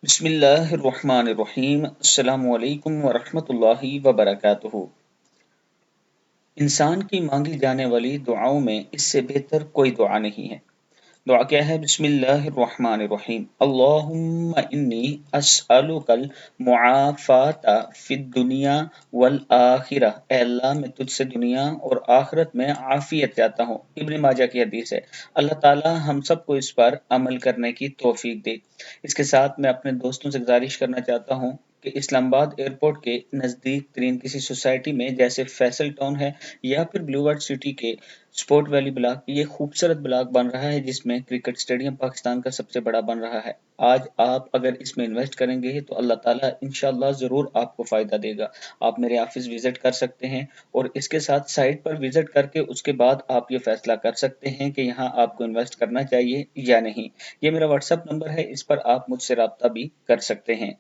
बिस्मिल्लाहिर्रहमानिर्रहीम। अस्सलामु अलैकुम वरहमतुल्लाहि वबरकातुहू। इंसान की मांगी जाने वाली दुआओं में इससे बेहतर कोई दुआ नहीं है। दुआ क्या है? बिस्मिल्लाहिर्रहमानिर्रहीम। अल्लाहुम्मा इन्नी अस्अलुकल मुआफ़ाता फिद दुनिया वल आखिरह। ए अल्लाह, मैं तुझसे दुनिया और आखिरत में आफियत चाहता हूँ। इब्न माजा की हदीस है। अल्लाह ताला हम सबको इस पर अमल करने की तौफीक दे। इसके साथ मैं अपने दोस्तों से गुजारिश करना चाहता हूँ कि इस्लामाबाद एयरपोर्ट के नज़दीक तरीन किसी सोसाइटी में, जैसे फैसल टाउन है या फिर ब्लू वर्ल्ड सिटी के स्पोर्ट वैली ब्लॉक, ये खूबसूरत ब्लॉक बन रहा है जिसमें क्रिकेट स्टेडियम पाकिस्तान का सबसे बड़ा बन रहा है। आज आप अगर इसमें इन्वेस्ट करेंगे तो अल्लाह ताला इंशाअल्लाह ज़रूर आपको फ़ायदा देगा। आप मेरे ऑफिस विज़िट कर सकते हैं और इसके साथ साइट पर विज़िट करके उसके बाद आप ये फ़ैसला कर सकते हैं कि यहाँ आपको इन्वेस्ट करना चाहिए या नहीं। ये मेरा व्हाट्सएप नंबर है, इस पर आप मुझसे राब्ता भी कर सकते हैं।